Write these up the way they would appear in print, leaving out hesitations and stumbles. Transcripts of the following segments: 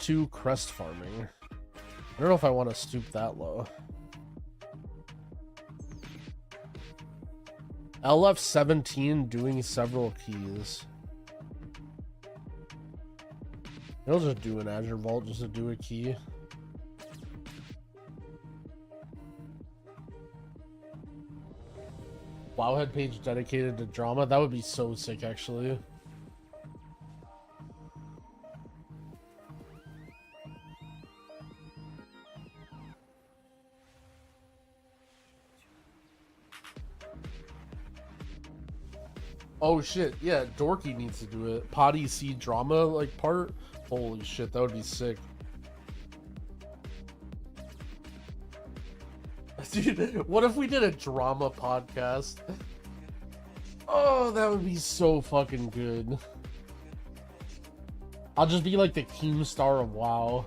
2 crest farming. I don't know if I want to stoop that low. LF 17 doing several keys. I'll just do an Azure Vault just to do a key. Wowhead page dedicated to drama. That would be so sick, actually. Oh shit, yeah, Dorky needs to do it. Potty C drama like part. Holy shit, that would be sick. Dude, what if we did a drama podcast? Oh, that would be so fucking good. I'll just be like the Keemstar of WoW.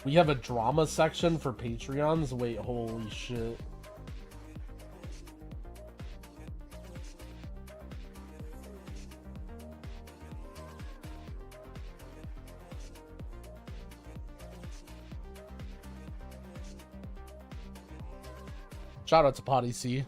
We have a drama section for Patreons? Wait, holy shit. Shout out to Potty C.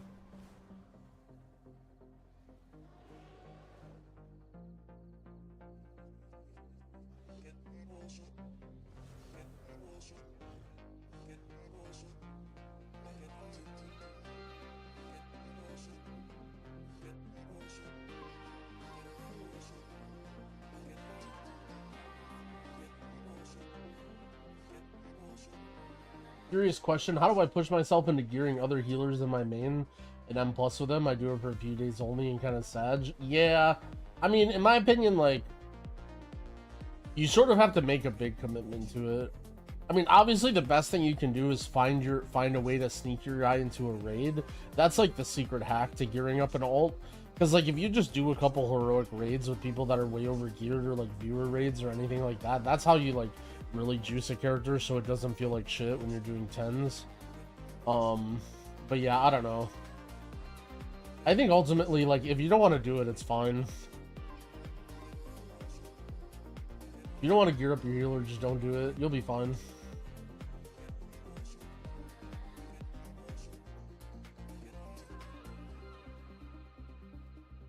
Curious question, how do I push myself into gearing other healers in my main and M+ with them? I do it for a few days only and kind of sad. Yeah, I mean, in my opinion, like, you sort of have to make a big commitment to it. I mean, obviously the best thing you can do is find a way to sneak your guy into a raid. That's like the secret hack to gearing up an ult. Because like if you just do a couple heroic raids with people that are way over geared, or like viewer raids or anything like that, that's how you like really juice a character so it doesn't feel like shit when you're doing 10s. But yeah, I don't know. I think ultimately, like, if you don't want to do it, it's fine. If you don't want to gear up your healer, just don't do it. You'll be fine.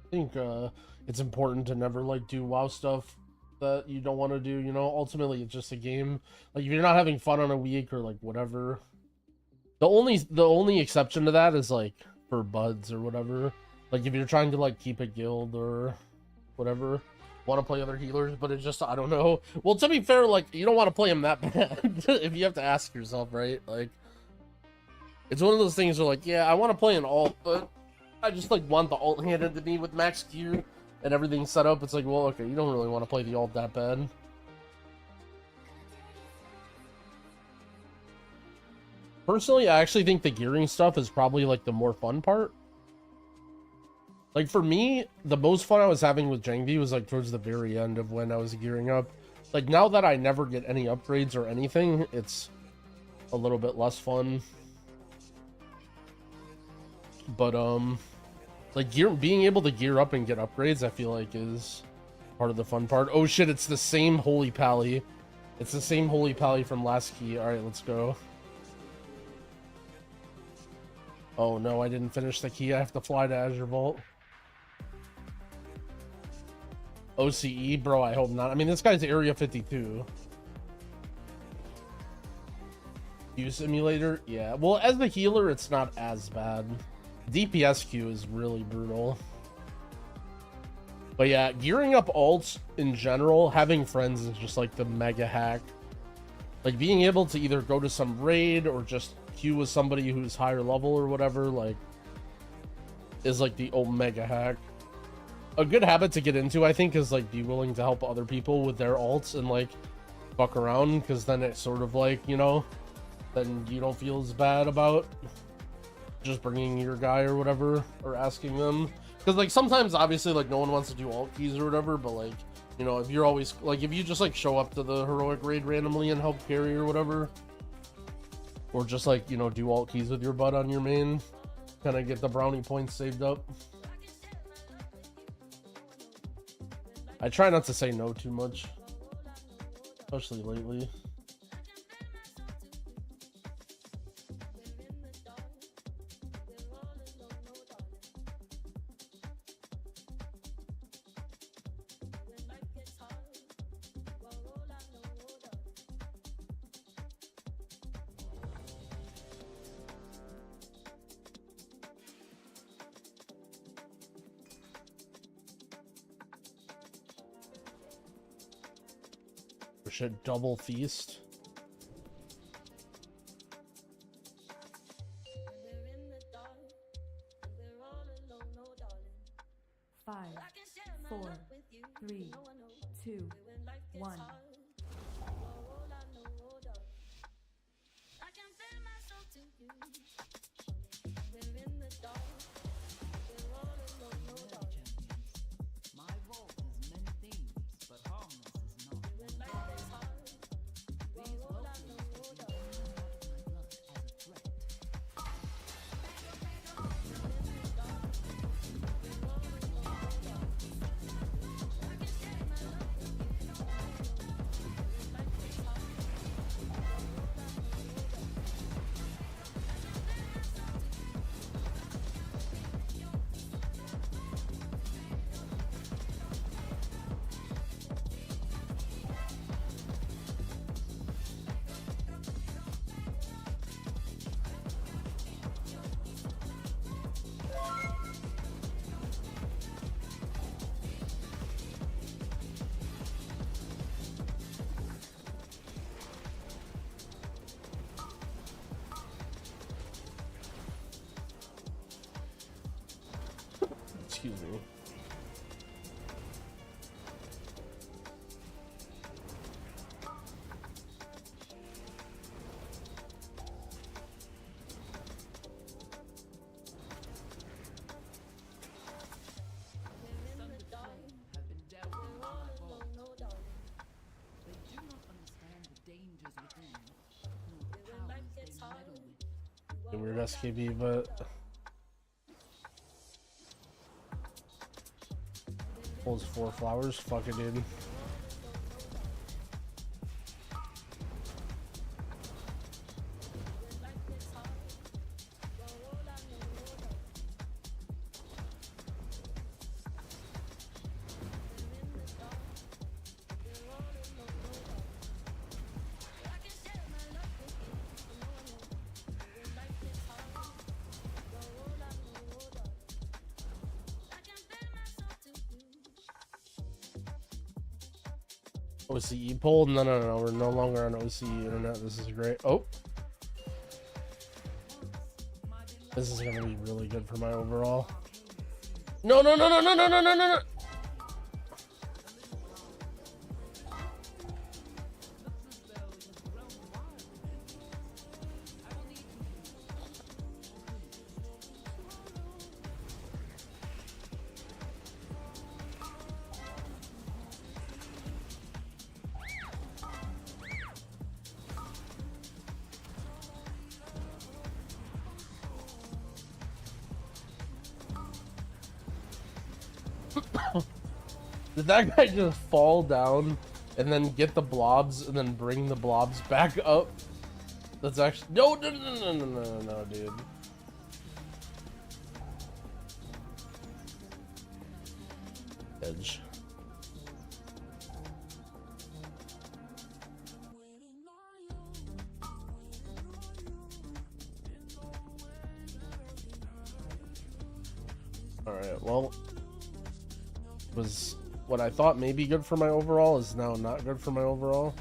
I think it's important to never like do WoW stuff that you don't want to do, you know. Ultimately it's just a game. Like if you're not having fun on a week or like whatever, the only exception to that is like for buds or whatever. Like if you're trying to like keep a guild or whatever, want to play other healers, but it's just, I don't know. Well, to be fair, like you don't want to play them that bad. If you have to ask yourself, right? Like it's one of those things where like, yeah, I want to play an alt, but I just like want the alt handed to me with max gear and everything set up. It's like, well, okay, you don't really want to play the alt that bad. Personally, I actually think the gearing stuff is probably like the more fun part. Like for me, the most fun I was having with Jangvi was like towards the very end of when I was gearing up. Like now that I never get any upgrades or anything, it's a little bit less fun. But like being able to gear up and get upgrades, I feel like is part of the fun part. Oh shit, it's the same Holy Pally. It's the same Holy Pally from last key. All right, let's go. Oh no, I didn't finish the key. I have to fly to Azure Vault. OCE, bro, I hope not. I mean, this guy's Area 52. Q simulator? Yeah, well, as the healer, it's not as bad. DPS Q is really brutal. But yeah, gearing up alts in general, having friends is just like the mega hack. Like being able to either go to some raid or just queue with somebody who's higher level or whatever, like, is like the omega hack. A good habit to get into, I think, is like be willing to help other people with their alts and like fuck around, because then it's sort of like, you know, then you don't feel as bad about just bringing your guy or whatever, or asking them, because like sometimes obviously like no one wants to do alt keys or whatever, but like, you know, if you're always like, if you just like show up to the heroic raid randomly and help carry or whatever, or just like, you know, do alt keys with your bud on your main, kind of get the brownie points saved up. I try not to say no too much, especially lately. We should double feast. Five, 4, 3, 2, 1. Excuse me. A weird SKB, but pulls 4 flowers. Fuck it, dude. OCE poll? No, we're no longer on OCE internet. This is great. Oh, this is gonna be really good for my overall. No. Did that guy just fall down and then get the blobs and then bring the blobs back up? That's actually no, dude. Edge. All right, well, was what I thought may be good for my overall is now not good for my overall.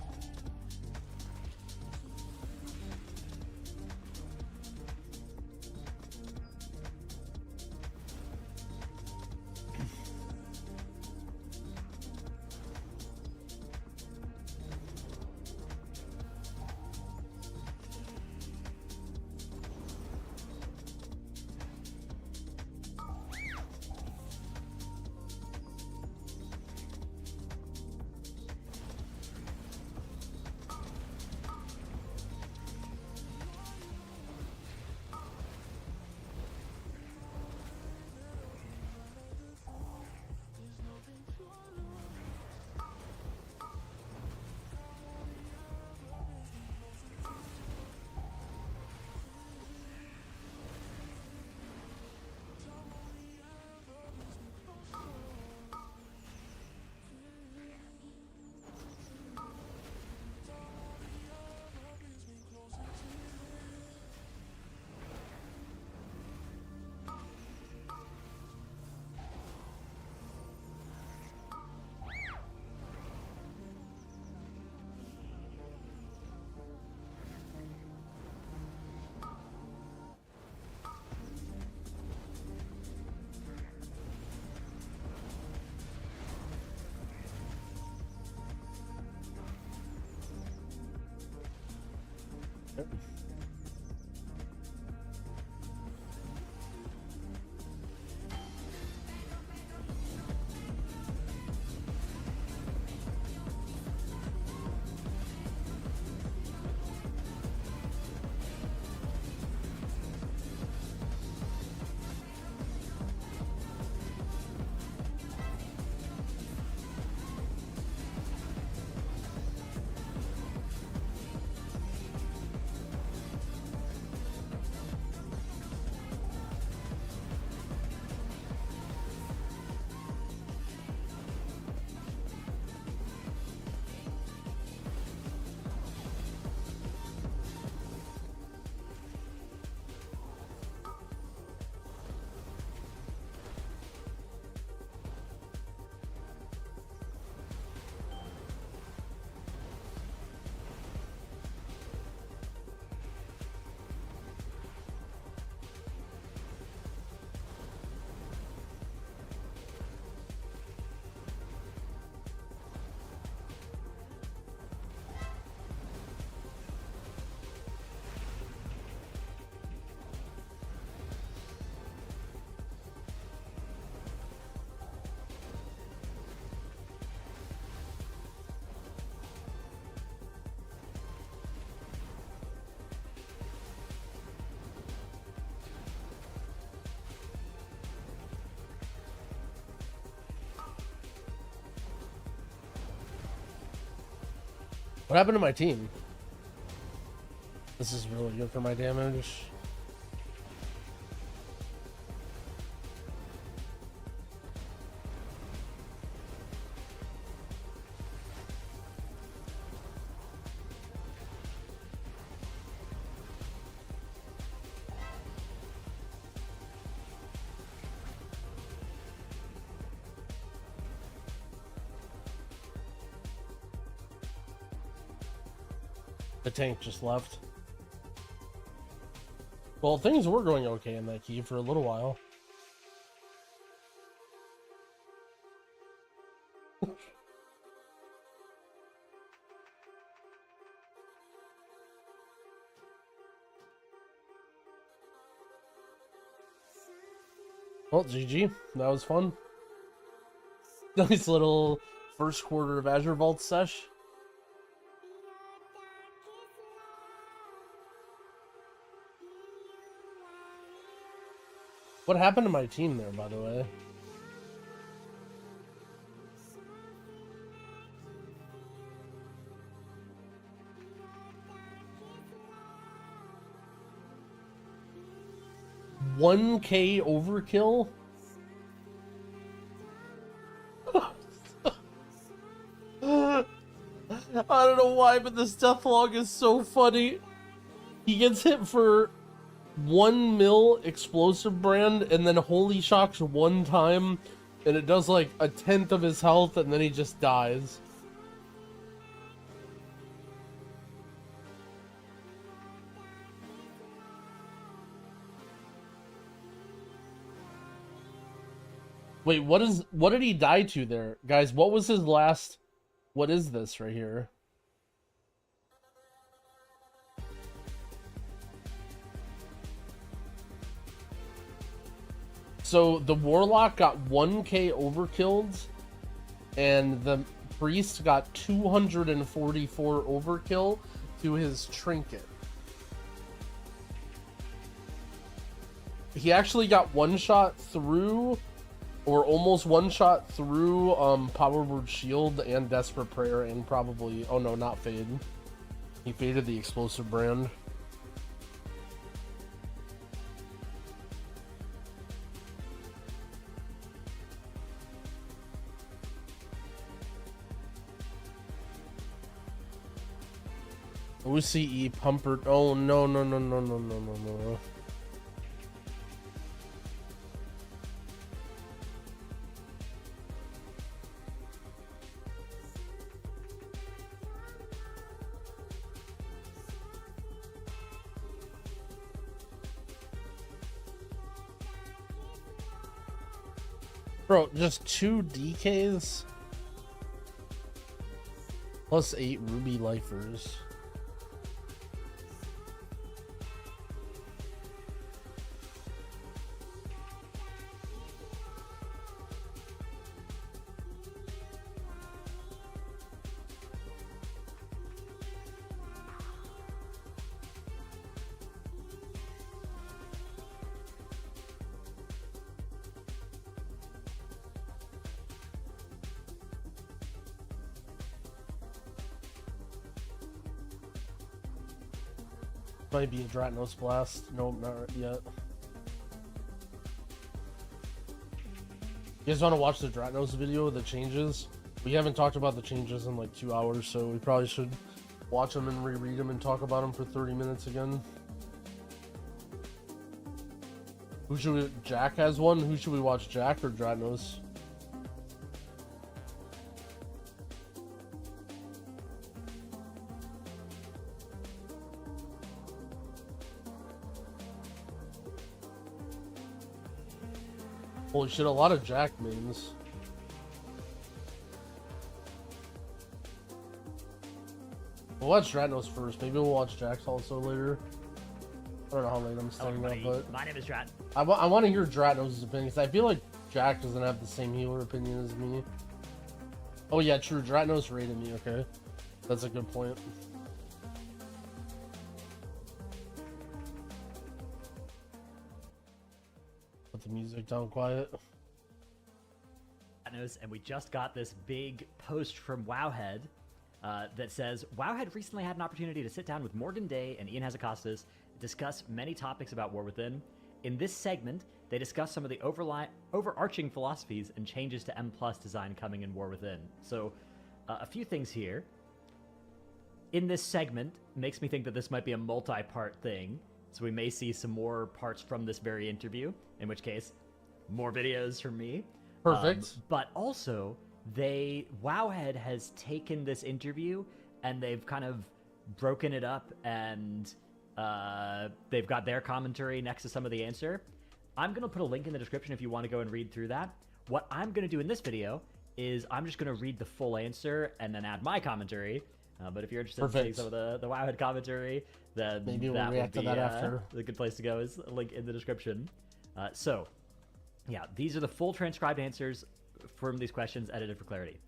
What happened to my team? This is really good for my damage. The tank just left. Well, things were going okay in that key for a little while. Well, GG. That was fun. Nice little first quarter of Azure Vault sesh. What happened to my team there, by the way? $1K overkill? I don't know why, but this deathlog is so funny. He gets hit for 1 mil explosive brand and then holy shocks one time, and it does like 1/10 of his health, and then he just dies. Wait, what did he die to there? Guys, what was his last... What is this right here? So the Warlock got 1K overkilled, and the Priest got 244 overkill to his Trinket. He actually got one shot through, or almost one shot through, Power Word Shield and Desperate Prayer, and probably, oh no, not Fade. He faded the explosive brand. OCE Pumper. Oh no, no, no, no, no, no, no, no. Bro, just 2 DKs plus 8 Ruby Lifers. Might be a Dratnos blast. Nope, not yet. You guys want to watch the Dratnos video, the changes? We haven't talked about the changes in like 2 hours, so we probably should watch them and reread them and talk about them for 30 minutes again. Who should we... Jack has one? Who should we watch, Jack or Dratnos? Holy shit, a lot of Jack memes. We'll watch Dratnos first. Maybe we'll watch Jack's also later. I don't know how late I'm staying up, but... My name is Drat. I want to hear Dratnos' opinion, because I feel like Jack doesn't have the same healer opinion as me. Oh yeah, true. Dratnos rated me, okay. That's a good point. Put the music down quiet. And we just got this big post from Wowhead that says, Wowhead recently had an opportunity to sit down with Morgan Day and Ian Hazakostas, discuss many topics about War Within. In this segment, they discuss some of the overarching philosophies and changes to M+ design coming in War Within. So, a few things here. In this segment, makes me think that this might be a multi-part thing, so we may see some more parts from this very interview, in which case, more videos from me. Perfect. But also, Wowhead has taken this interview, and they've kind of broken it up, and they've got their commentary next to some of the answer. I'm going to put a link in the description if you want to go and read through that. What I'm going to do in this video is I'm just going to read the full answer and then add my commentary. But if you're interested in seeing some of the Wowhead commentary, then maybe we'll that react would be to that after. the good place to go is a link in the description. So, yeah, these are the full transcribed answers from these questions edited for clarity.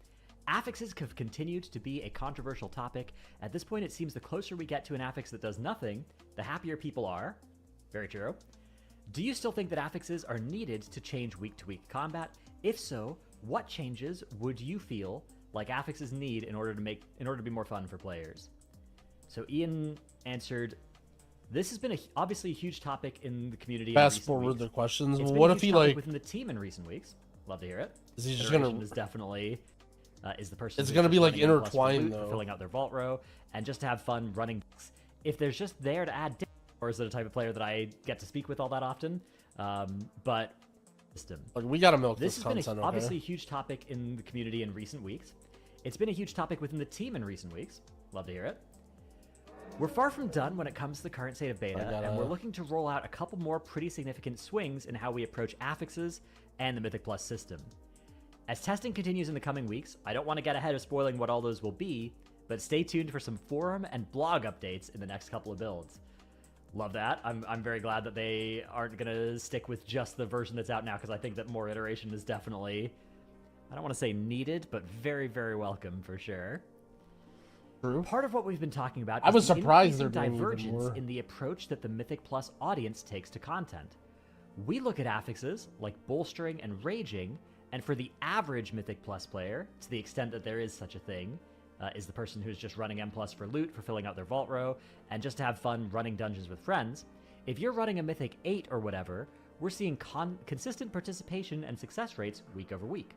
Affixes have continued to be a controversial topic. At this point, it seems the closer we get to an affix that does nothing, the happier people are. Very true. Do you still think that affixes are needed to change week-to-week combat? If so, what changes would you feel like affixes need in order to be more fun for players? So Ian answered, this has been obviously a huge topic in the community. Fast forward the questions. Well, what if he like within the team in recent weeks? Love to hear it. Is he just gonna? Is definitely is the person. It's gonna be like intertwined loot, though, filling out their vault row and just to have fun running. If there's just there to add, or is it a type of player that I get to speak with all that often? But system. Like we gotta milk this this has content. been obviously a huge topic in the community in recent weeks. It's been a huge topic within the team in recent weeks. Love to hear it. We're far from done when it comes to the current state of beta, and we're looking to roll out a couple more pretty significant swings in how we approach affixes and the Mythic Plus system. As testing continues in the coming weeks, I don't want to get ahead of spoiling what all those will be, but stay tuned for some forum and blog updates in the next couple of builds. Love that. I'm very glad that they aren't going to stick with just the version that's out now, because I think that more iteration is definitely, I don't want to say needed, but very, very welcome for sure. True. Part of what we've been talking about I was is surprised the they're doing even divergence more. in the approach that the Mythic Plus audience takes to content. We look at affixes like bolstering and raging, and for the average Mythic Plus player, to the extent that there is such a thing, is the person who's just running M+ for loot, for filling out their vault row, and just to have fun running dungeons with friends. If you're running a Mythic 8 or whatever, we're seeing consistent participation and success rates week over week.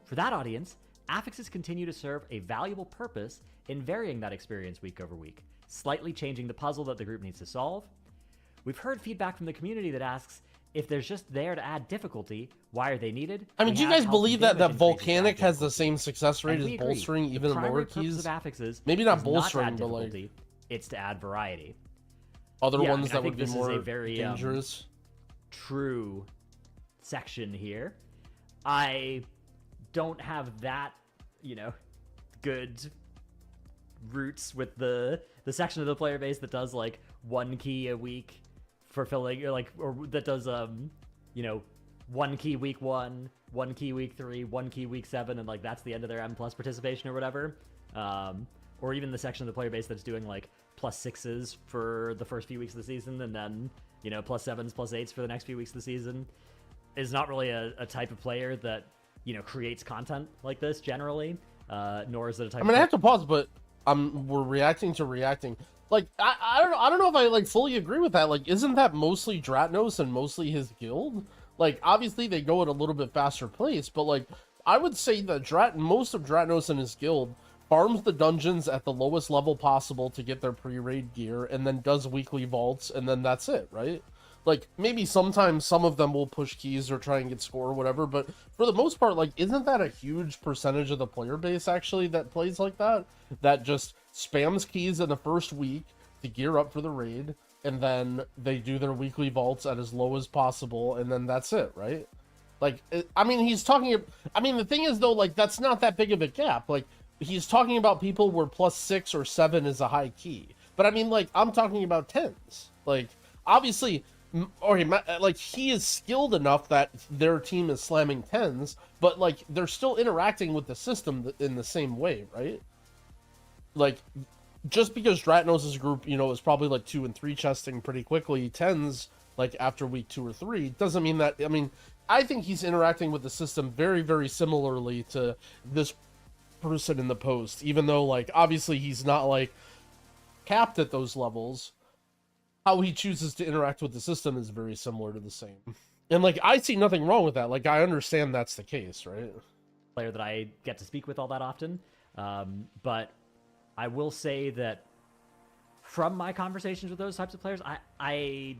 For that audience, affixes continue to serve a valuable purpose in varying that experience week over week, slightly changing the puzzle that the group needs to solve. We've heard feedback from the community that asks, if there's just there to add difficulty, why are they needed? I mean, do you guys believe that Volcanic has the same success rate as bolstering, even in lower keys? Maybe not bolstering, but like it's to add variety. Other ones that would be more a very dangerous. True section here. I don't have that, good roots with the section of the player base that does like 1 key a week for filling, or that does 1 key week 1, 1 key week 3, 1 key week 7, and like that's the end of their M+ participation or whatever. Or even the section of the player base that's doing like +6s for the first few weeks of the season, and then +7s, +8s for the next few weeks of the season, is not really a type of player that creates content like this generally. Nor is it a type. I mean, I have to pause, but we're reacting to reacting. Like, I don't know if I like fully agree with that. Like, isn't that mostly Dratnos and mostly his guild? Like, obviously they go at a little bit faster pace, but like, I would say that most of Dratnos and his guild farms the dungeons at the lowest level possible to get their pre-raid gear, and then does weekly vaults, and then that's it, right? Like, maybe sometimes some of them will push keys or try and get score or whatever, but for the most part, like, isn't that a huge percentage of the player base, actually, that plays like that? That just spams keys in the first week to gear up for the raid, and then they do their weekly vaults at as low as possible, and then that's it, right? Like, I mean, the thing is, though, like, that's not that big of a gap. Like, he's talking about people where +6 or 7 is a high key. But, I mean, like, I'm talking about 10s. Like, obviously... Okay, like, he is skilled enough that their team is slamming 10s, but, like, they're still interacting with the system in the same way, right? Like, just because Dratnos' group, you know, is probably, like, 2 and 3 chesting pretty quickly, 10s, like, after week 2 or 3, doesn't mean that, I mean, I think he's interacting with the system very, very similarly to this person in the post, even though, like, obviously he's not, like, capped at those levels. How he chooses to interact with the system is very similar to the same. And, like, I see nothing wrong with that. Like, I understand that's the case, right? Player that I get to speak with all that often. But I will say that from my conversations with those types of players, I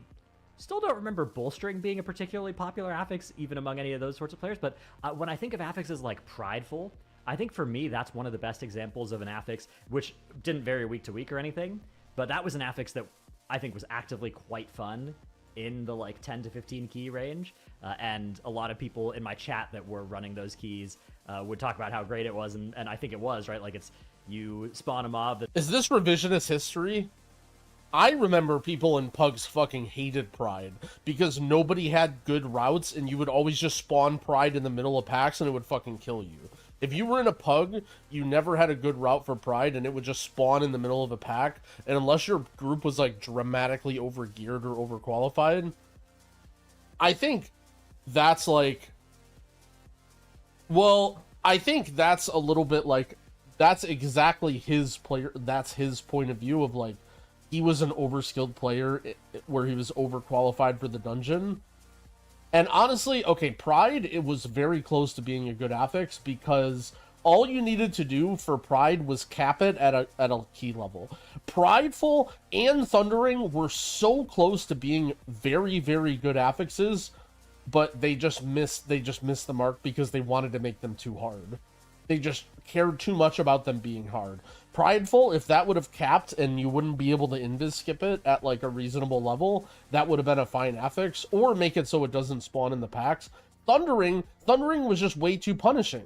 still don't remember bolstering being a particularly popular affix, even among any of those sorts of players. But when I think of affixes like Prideful, I think for me, that's one of the best examples of an affix, which didn't vary week to week or anything. But that was an affix that I think was actively quite fun in the like 10 to 15 key range. And a lot of people in my chat that were running those keys would talk about how great it was. And I think it was, right? Like, it's, you spawn a mob that... Is this revisionist history? I remember people in Pugs fucking hated Pride because nobody had good routes, and you would always just spawn Pride in the middle of packs and it would fucking kill you. If you were in a Pug, you never had a good route for Pride, and it would just spawn in the middle of a pack, and unless your group was, like, dramatically overgeared or overqualified, I think that's, like... Well, I think that's a little bit, like... That's exactly his player... That's his point of view of, like, he was an overskilled player where he was overqualified for the dungeon. And honestly, okay, Pride, it was very close to being a good affix because all you needed to do for Pride was cap it at a key level. Prideful and Thundering were so close to being very, very good affixes, but they just missed the mark because they wanted to make them too hard. They just cared too much about them being hard. Prideful, if that would have capped and you wouldn't be able to invis skip it at like a reasonable level, that would have been a fine affix, or make it so it doesn't spawn in the packs. Thundering was just way too punishing.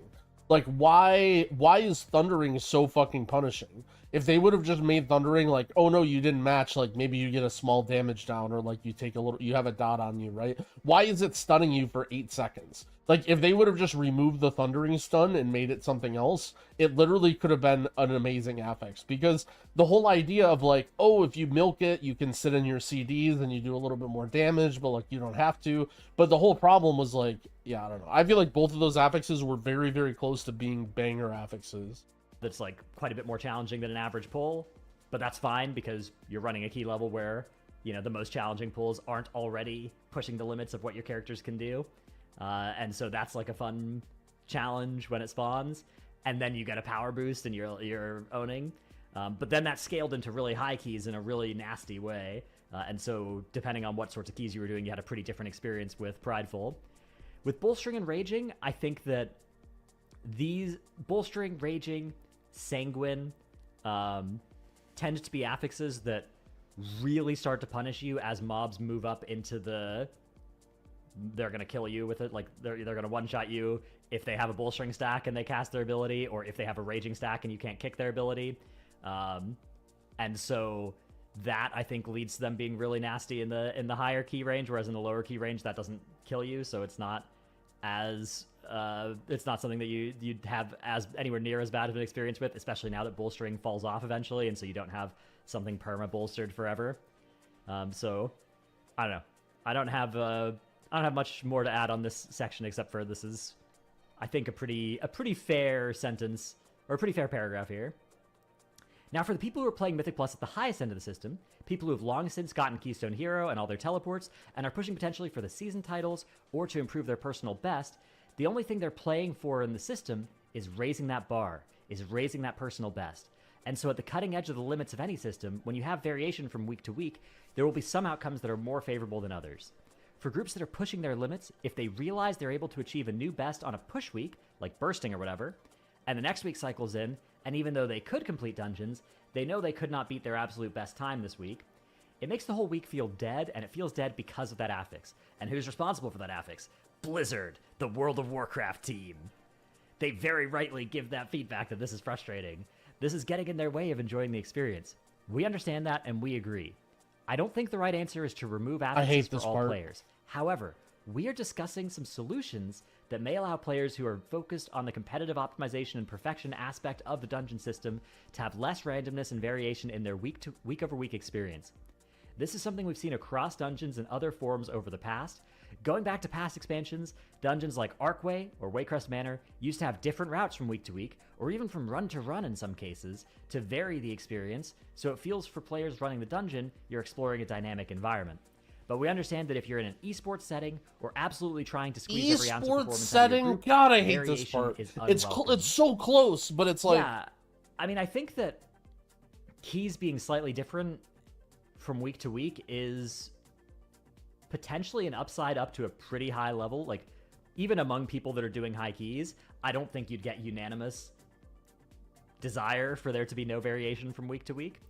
Like, why is Thundering so fucking punishing? If they would have just made Thundering like, oh no, you didn't match, like maybe you get a small damage down, or like you have a dot on you, right? Why is it stunning you for 8 seconds? Like, if they would have just removed the Thundering stun and made it something else, it literally could have been an amazing affix. Because the whole idea of like, oh, if you milk it, you can sit in your CDs and you do a little bit more damage, but like you don't have to. But the whole problem was like, yeah, I don't know. I feel like both of those affixes were very, very close to being banger affixes. That's like quite a bit more challenging than an average pull, but that's fine because you're running a key level where, you know, the most challenging pulls aren't already pushing the limits of what your characters can do. And so that's like a fun challenge when it spawns, and then you get a power boost and you're owning. But then that's scaled into really high keys in a really nasty way. And so depending on what sorts of keys you were doing, you had a pretty different experience with Prideful. With Bolstering and Raging, I think that these Bolstering, Raging, Sanguine tend to be affixes that really start to punish you as mobs move up into the... They're going to kill you with it. Like, they're going to one-shot you if they have a Bolstering stack and they cast their ability, or if they have a Raging stack and you can't kick their ability. And so that, I think, leads to them being really nasty in the higher key range, whereas in the lower key range, that doesn't kill you, so it's not as... it's not something that you'd have as anywhere near as bad of an experience with, especially now that Bolstering falls off eventually, and so you don't have something perma-bolstered forever. So, I don't know. I don't have much more to add on this section, except for this is, I think, a pretty fair sentence, or a pretty fair paragraph here. Now, for the people who are playing Mythic Plus at the highest end of the system, people who have long since gotten Keystone Hero and all their teleports, and are pushing potentially for the season titles or to improve their personal best, the only thing they're playing for in the system is raising that bar, is raising that personal best. And so at the cutting edge of the limits of any system, when you have variation from week to week, there will be some outcomes that are more favorable than others. For groups that are pushing their limits, if they realize they're able to achieve a new best on a push week, like bursting or whatever, and the next week cycles in, and even though they could complete dungeons, they know they could not beat their absolute best time this week, it makes the whole week feel dead, and it feels dead because of that affix. And who's responsible for that affix? Blizzard, the World of Warcraft team. They very rightly give that feedback that this is frustrating. This is getting in their way of enjoying the experience. We understand that, and we agree. I don't think the right answer is to remove affixes for all players. However, we are discussing some solutions that may allow players who are focused on the competitive optimization and perfection aspect of the dungeon system to have less randomness and variation in their week-over-week experience. This is something we've seen across dungeons and other forms over the past. Going back to past expansions, dungeons like Archway or Waycrest Manor used to have different routes from week to week, or even from run to run in some cases, to vary the experience, so it feels for players running the dungeon, you're exploring a dynamic environment. But we understand that if you're in an esports setting or absolutely trying to squeeze every ounce of performance setting, out of your group, God, I hate this part. It's so close, but it's like... Yeah, I mean, I think that keys being slightly different from week to week is potentially an upside up to a pretty high level. Like, even among people that are doing high keys, I don't think you'd get unanimous desire for there to be no variation from week to week.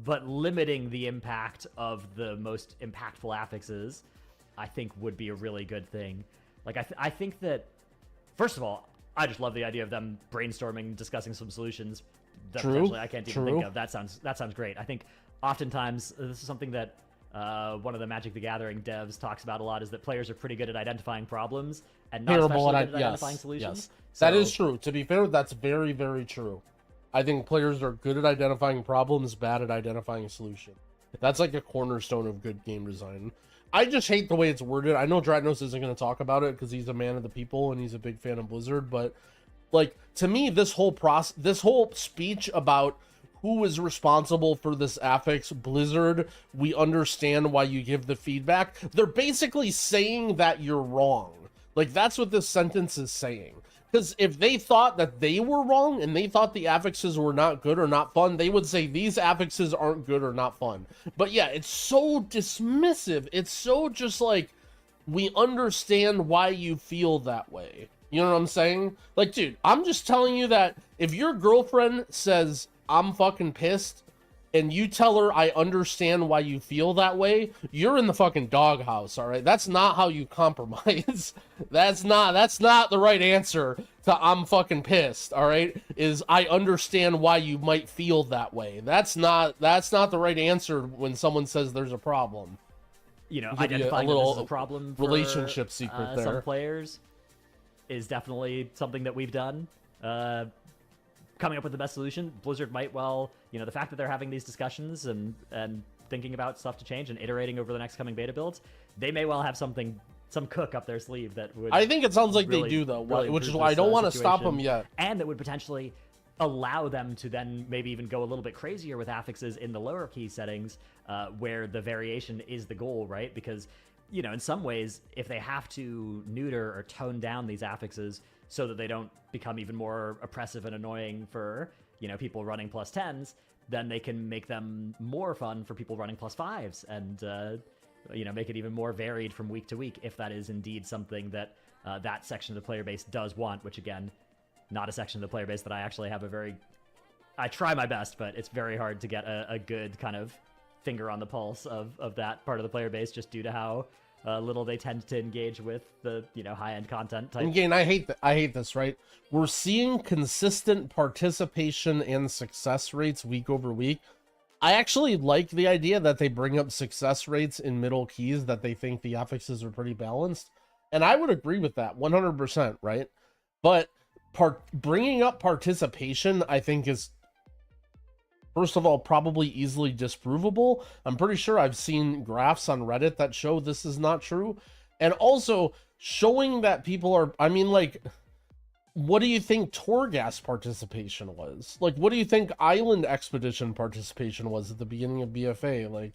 But limiting the impact of the most impactful affixes, I think, would be a really good thing. Like, I think that, first of all, I just love the idea of them brainstorming, discussing some solutions that potentially I can't even think of. That sounds great. I think oftentimes this is something that one of the Magic the Gathering devs talks about a lot, is that players are pretty good at identifying problems and not especially good at identifying solutions. Yes. So, that is true. To be fair, that's very, very true. I think players are good at identifying problems, bad at identifying solutions. That's like a cornerstone of good game design. I just hate the way it's worded. I know Dratnos isn't going to talk about it because he's a man of the people and he's a big fan of Blizzard, but like, to me, this whole speech about who is responsible for this affix, Blizzard, we understand why you give the feedback. They're basically saying that you're wrong. Like, that's what this sentence is saying. Because if they thought that they were wrong and they thought the affixes were not good or not fun, they would say these affixes aren't good or not fun. But yeah, it's so dismissive. It's so just like, we understand why you feel that way. You know what I'm saying? Like, dude, I'm just telling you that if your girlfriend says, I'm fucking pissed, and you tell her, I understand why you feel that way, you're in the fucking doghouse, all right? That's not how you compromise. That's not the right answer to I'm fucking pissed, all right? Is I understand why you might feel that way. That's not the right answer when someone says there's a problem. You know, identifying that this is a problem for relationship secret there. Some players is definitely something that we've done. Coming up with the best solution, Blizzard might well, you know, the fact that they're having these discussions and thinking about stuff to change and iterating over the next coming beta builds, they may well have some cook up their sleeve that would... I think it sounds like really, they do, though, really which is why I don't want to stop them yet. And that would potentially allow them to then maybe even go a little bit crazier with affixes in the lower key settings, where the variation is the goal, right? Because, you know, in some ways, if they have to neuter or tone down these affixes so that they don't become even more oppressive and annoying for, you know, people running +10s, then they can make them more fun for people running +5s and, you know, make it even more varied from week to week, if that is indeed something that that section of the player base does want, which, again, not a section of the player base that I actually have I try my best, but it's very hard to get a good kind of finger on the pulse of that part of the player base, just due to how little they tend to engage with the, you know, high-end content type. And again, I hate this, right? We're seeing consistent participation and success rates week over week. I actually like the idea that they bring up success rates in middle keys, that they think the affixes are pretty balanced. And I would agree with that 100%, right? But bringing up participation, I think, is, first of all, probably easily disprovable. I'm pretty sure I've seen graphs on Reddit that show this is not true. And also showing that people are, I mean, like, what do you think Torghast participation was? Like, what do you think Island Expedition participation was at the beginning of BFA? Like,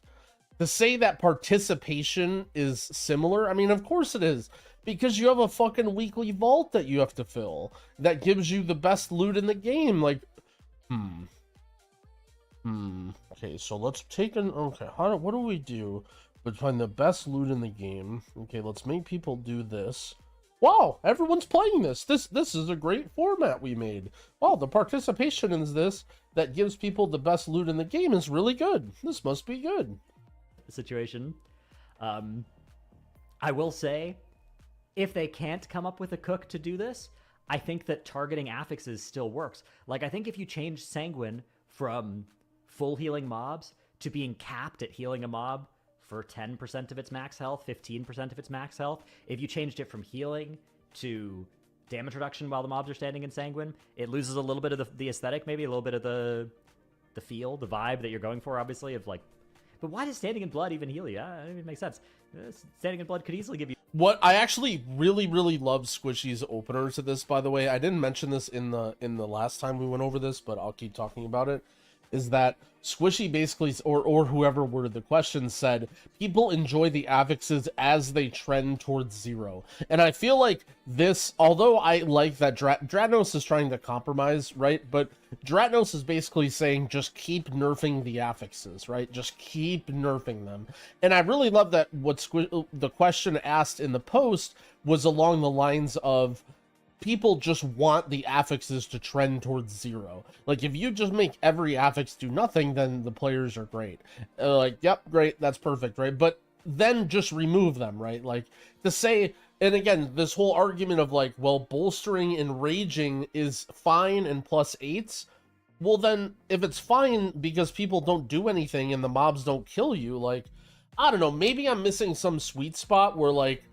to say that participation is similar, I mean, of course it is, because you have a fucking weekly vault that you have to fill that gives you the best loot in the game. Like, okay, so let's take okay, what do we do to find the best loot in the game? Okay, let's make people do this. Wow, everyone's playing this. This is a great format we made. Wow, the participation in this that gives people the best loot in the game is really good. This must be good. Situation. I will say, if they can't come up with a cook to do this, I think that targeting affixes still works. Like, I think if you change Sanguine from full healing mobs to being capped at healing a mob for 10% of its max health, 15% of its max health, if you changed it from healing to damage reduction while the mobs are standing in Sanguine, it loses a little bit of the aesthetic, maybe a little bit of the feel, the vibe that you're going for, obviously, of like, but why does Standing in Blood even heal you? I don't even make sense. Standing in Blood could easily give you... What I actually really love Squishy's opener to this, by the way, I didn't mention this in the last time we went over this, but I'll keep talking about it, is that Squishy basically, or whoever worded the question, said people enjoy the affixes as they trend towards 0. And I feel like this, although I like that Dratnos is trying to compromise, right? But Dratnos is basically saying just keep nerfing the affixes, right? Just keep nerfing them. And I really love that what the question asked in the post was along the lines of, people just want the affixes to trend towards 0. Like, if you just make every affix do nothing, then the players are great. Like, yep, great, that's perfect, right? But then just remove them, right? Like, to say, and again, this whole argument of like, well, bolstering and raging is fine and +8s. Well, then, if it's fine because people don't do anything and the mobs don't kill you, like, I don't know, maybe I'm missing some sweet spot where, like,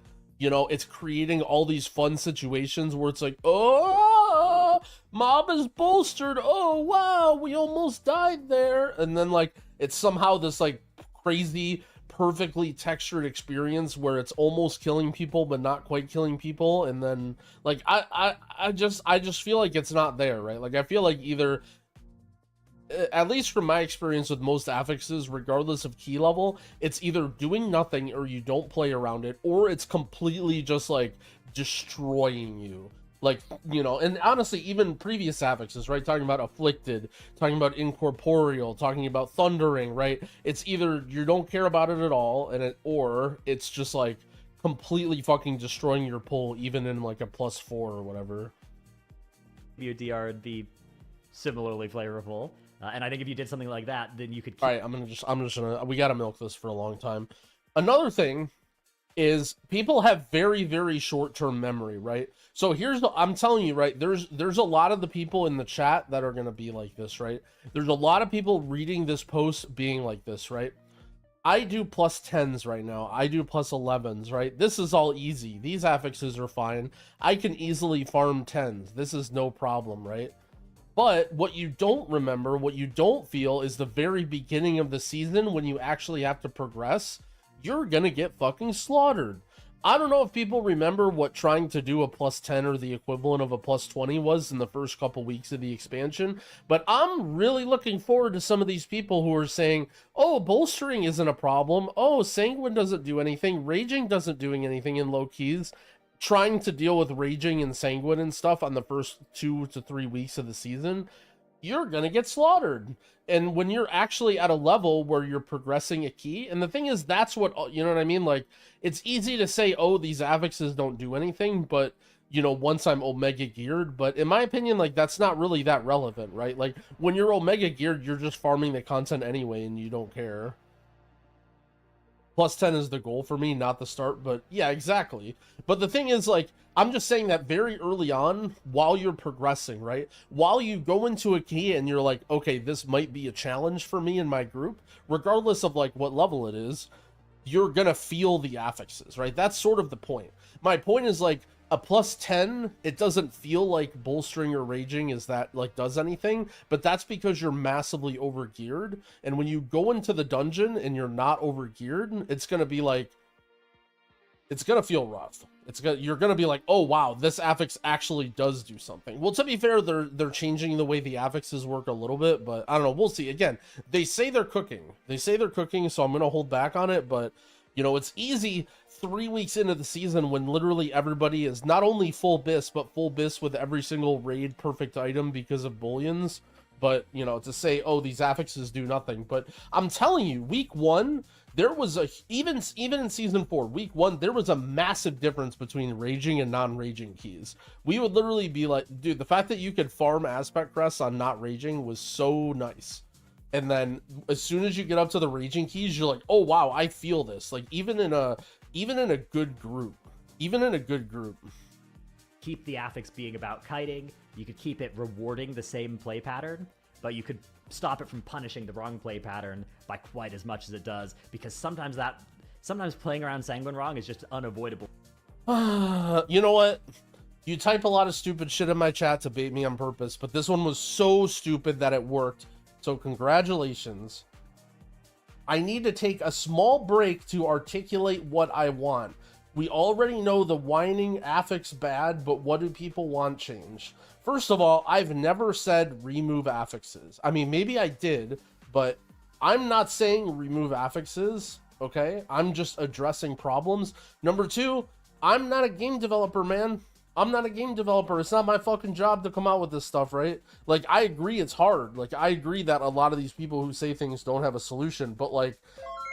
you know, it's creating all these fun situations where it's like, oh, mob is bolstered. Oh, wow, we almost died there. And then, like, it's somehow this, like, crazy, perfectly textured experience where it's almost killing people, but not quite killing people. And then, like, I just feel like it's not there, right? Like, I feel like either... at least from my experience with most affixes, regardless of key level, it's either doing nothing or you don't play around it, or it's completely just like destroying you. Like, you know, and honestly, even previous affixes, right? Talking about Afflicted, talking about Incorporeal, talking about Thundering, right? It's either you don't care about it at all, or it's just like completely fucking destroying your pull, even in like a +4 or whatever. DR would be similarly flavorful. And I think if you did something like that, then you could keep... All right, I'm just gonna, we gotta milk this for a long time. Another thing is people have very short-term memory, right? So here's the, I'm telling you, right, there's a lot of the people in the chat that are gonna be like this, right? There's a lot of people reading this post being like this, right? I do +10s right now. I do +11s, right? This is all easy. These affixes are fine. I can easily farm 10s. This is no problem, right? But what you don't remember, what you don't feel, is the very beginning of the season when you actually have to progress, you're gonna get fucking slaughtered. I don't know if people remember what trying to do a +10 or the equivalent of a +20 was in the first couple weeks of the expansion, but I'm really looking forward to some of these people who are saying, oh, bolstering isn't a problem, oh, Sanguine doesn't do anything, Raging doesn't do anything in low keys. Trying to deal with Raging and Sanguine and stuff on the first 2 to 3 weeks of the season, you're gonna get slaughtered. And when you're actually at a level where you're progressing a key, and the thing is, that's what, you know what I mean? Like, it's easy to say, oh, these affixes don't do anything, but, you know, once I'm Omega geared, but in my opinion, like, that's not really that relevant, right? Like, when you're Omega geared, you're just farming the content anyway, and you don't care. +10 is the goal for me, not the start, but yeah, exactly. But the thing is, like, I'm just saying that very early on, while you're progressing, right? While you go into a key and you're like, okay, this might be a challenge for me and my group, regardless of, like, what level it is, you're gonna feel the affixes, right? That's sort of the point. My point is, like, a +10, it doesn't feel like bolstering or raging is that, like, does anything, but that's because you're massively overgeared, and when you go into the dungeon and you're not overgeared, it's gonna be like, it's gonna feel rough. You're gonna be like, oh wow, this affix actually does do something. Well, to be fair, they're changing the way the affixes work a little bit, but I don't know. We'll see. Again, they say they're cooking. So I'm gonna hold back on it. But you know, it's easy 3 weeks into the season when literally everybody is not only full bis, but full bis with every single raid perfect item because of bullions. But you know, to say, oh, these affixes do nothing. But I'm telling you, week 1. There was even in season 4, week 1, there was a massive difference between raging and non-raging keys. We would literally be like, dude, the fact that you could farm aspect crests on not raging was so nice. And then as soon as you get up to the raging keys, you're like, oh wow, I feel this. Like even in a good group, Keep the affix being about kiting. You could keep it rewarding the same play pattern, but you could stop it from punishing the wrong play pattern by quite as much as it does, because sometimes playing around Sanguine wrong is just unavoidable. You know what? You type a lot of stupid shit in my chat to bait me on purpose, but this one was so stupid that it worked. So congratulations. I need to take a small break to articulate what I want. We already know the whining affix bad, but what do people want changed? First of all, I've never said remove affixes. I mean, maybe I did, but I'm not saying remove affixes, okay? I'm just addressing problems. Number 2, I'm not a game developer, man. I'm not a game developer. It's not my fucking job to come out with this stuff, right? Like, I agree it's hard. Like, I agree that a lot of these people who say things don't have a solution, but, like,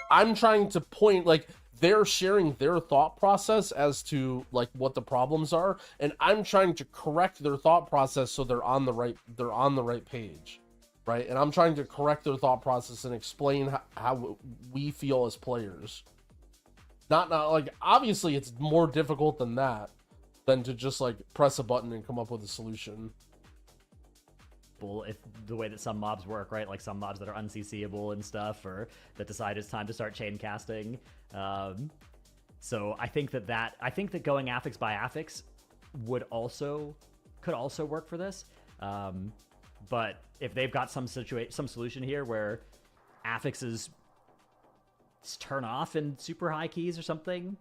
I'm trying to point, like, they're sharing their thought process as to like what the problems are, and I'm trying to correct their thought process so they're on the right page, right? And I'm trying to correct their thought process and explain how we feel as players. Not like, obviously it's more difficult than that, than to just like press a button and come up with a solution. If the way that some mobs work, right? Like some mobs that are unCCable and stuff, or that decide it's time to start chain casting. So I think that going affix by affix could also work for this. But if they've got some solution here where affixes turn off in super high keys or something,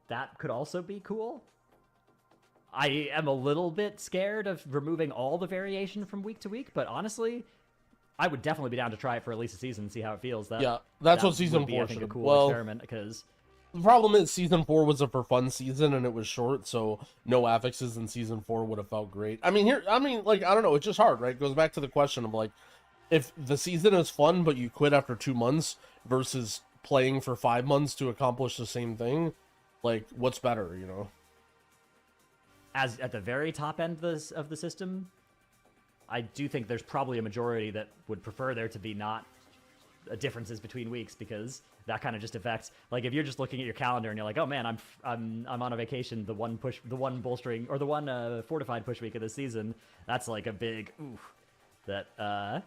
that could also be cool. I am a little bit scared of removing all the variation from week to week, but honestly, I would definitely be down to try it for at least a season and see how it feels. That's what season 4 I think, should. a cool experiment, because the problem is season 4 was a for fun season and it was short, so no affixes in season 4 would have felt great. I mean, like, I don't know, it's just hard, right? It goes back to the question of like, if the season is fun but you quit after 2 months versus playing for 5 months to accomplish the same thing, like, what's better, you know? As at the very top end of the system, I do think there's probably a majority that would prefer there to be not differences between weeks, because that kind of just affects, like, if you're just looking at your calendar and you're like, oh man, I'm on a vacation, the one bolstering or the one fortified push week of this season, that's like a big oof. That I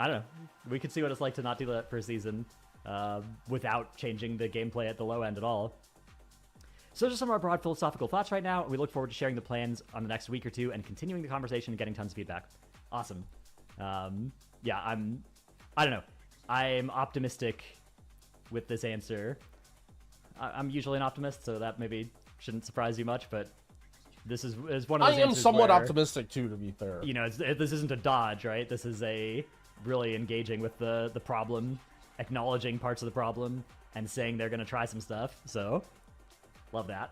don't know. We could see what it's like to not do that for a season without changing the gameplay at the low end at all. So just some of our broad philosophical thoughts right now. We look forward to sharing the plans on the next week or two and continuing the conversation and getting tons of feedback. Awesome. Yeah, I don't know. I'm optimistic with this answer. I'm usually an optimist, so that maybe shouldn't surprise you much, but this is one of those I am somewhat where, optimistic too, to be fair. You know, this isn't a dodge, right? This is a really engaging with the problem, acknowledging parts of the problem, and saying they're going to try some stuff, so love that.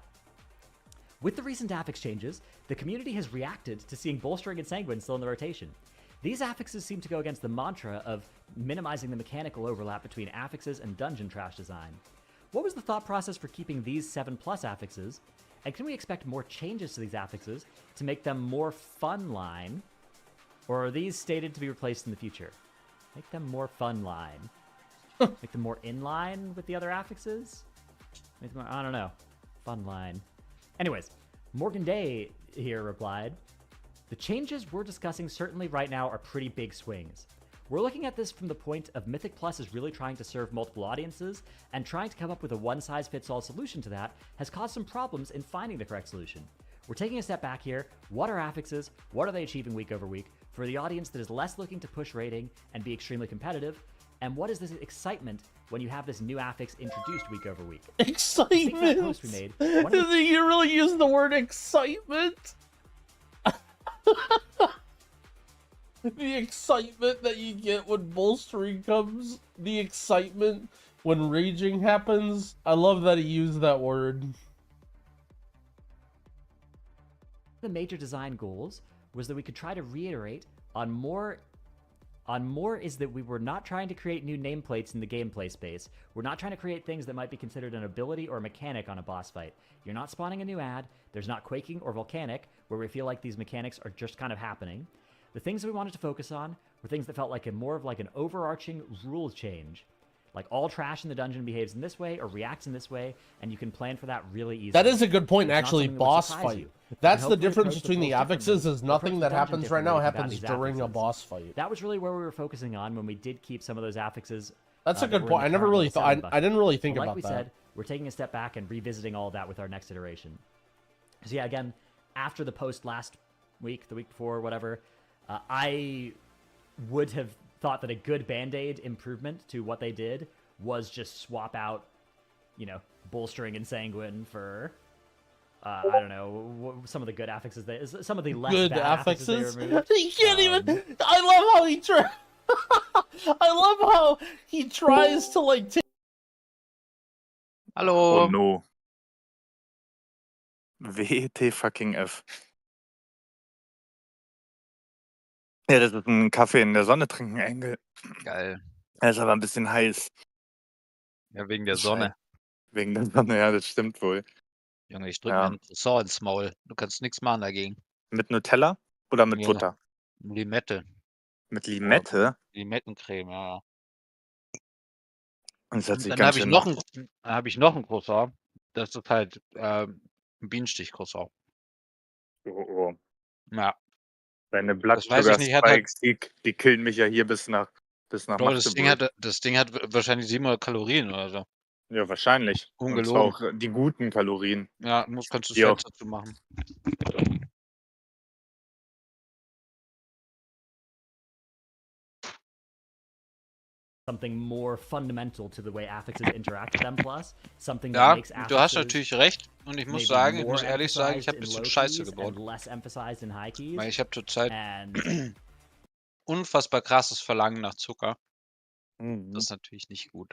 With the recent affix changes, the community has reacted to seeing Bolstering and Sanguine still in the rotation. These affixes seem to go against the mantra of minimizing the mechanical overlap between affixes and dungeon trash design. What was the thought process for keeping these 7+ affixes, and can we expect more changes to these affixes to make them more fun line, or are these stated to be replaced in the future? Make them more fun line. Make them more in line with the other affixes? Make them more, I don't know. Fun line. Anyways, Morgan Day here replied, the changes we're discussing certainly right now are pretty big swings. We're looking at this from the point of Mythic Plus is really trying to serve multiple audiences, and trying to come up with a one-size-fits-all solution to that has caused some problems in finding the correct solution. We're taking a step back here. What are affixes? What are they achieving week over week? For the audience that is less looking to push rating and be extremely competitive, And what is this excitement when you have this new affix introduced week over week? Think of that Excitement. post we made. One of the You really use the word excitement. The excitement that you get when bolstering comes. The excitement when raging happens. I love that he used that word. the major design goals was that we could try to reiterate on more is that we were not trying to create new nameplates in the gameplay space. We're not trying to create things that might be considered an ability or a mechanic on a boss fight. You're not spawning a new ad. There's not quaking or volcanic, where we feel like these mechanics are just kind of happening. The things that we wanted to focus on were things that felt like more of like an overarching rule change. Like all trash in the dungeon behaves in this way or reacts in this way, and you can plan for that really easily. That is a good point, It's not actually. something that would Boss surprise fight. you. That's And the hopefully difference approach the between the pulse affixes differently, is or nothing approach that the dungeon happens right now differently to combat happens these during a affixes. boss fight. That was really where we were focusing on when we did keep some of those affixes. That's a that good were in point. the I never current really little thought. selling I bucket. didn't really think But like about we that. said, we're taking a step back and revisiting all of that with our next iteration. So yeah, again, after the post last week, the week before, whatever, I would have thought that a good Band-Aid improvement to what they did was just swap out, bolstering and sanguine for, I don't know, some of the good affixes. Some of the less Good bad affixes they affixes. removed. He can't even. I love how he tries. I love how he tries to like take. Hallo. Oh no. WT fucking F. Ja, das ist ein Kaffee in der Sonne trinken, Engel. Geil. Er ist aber ein bisschen heiß. Ja, wegen der Sonne. Wegen der Sonne, ja, das stimmt wohl. Junge, ich drück Ja. mir ein Croissant ins Maul. Du kannst nichts machen dagegen. Mit Nutella oder mit Ja. Butter? Limette. Mit Limette? Limettencreme, ja. Das hört Und sich dann ganz habe ich noch ein Croissant. Das ist halt ein Bienenstich-Croissant. Oh. Ja. Deine Das weiß ich nicht, hat halt- Blood-Sugar-Spikes, die killen mich ja hier bis nach Bro, das Ding Magdeburg. hat wahrscheinlich 700 Kalorien oder so. Ja, wahrscheinlich. Und Ungelogen. zwar auch die guten Kalorien. Ja, kannst du Die auch- Fett dazu machen. Something more fundamental to the way affixes interact with M+, something that Ja, makes affixes du hast natürlich recht. Und ich muss maybe sagen, ich more muss ehrlich sagen, ich habe ein emphasized bisschen in Scheiße low keys gebaut. and less emphasized in high keys. Weil ich habe zurzeit And unfassbar krasses Verlangen nach Zucker. Mhm. Das ist natürlich nicht gut.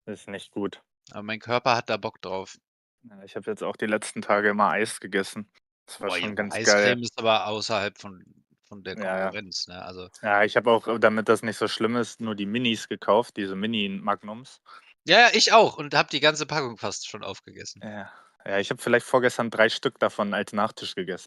Das ist nicht gut. Aber mein Körper hat da Bock drauf. Ja, ich habe jetzt auch die letzten Tage immer Eis gegessen. Das war Boah, schon Junge, ganz Eiscreme geil. ist aber außerhalb von der Ja, ja. Konkurrenz, ne? Also, Ja, ich habe auch, damit das nicht so schlimm ist, nur die Minis gekauft, diese Mini-Magnums. ja, ich auch und habe die ganze Packung fast schon aufgegessen. Ja, ich habe vielleicht vorgestern 3 Stück davon als Nachtisch gegessen.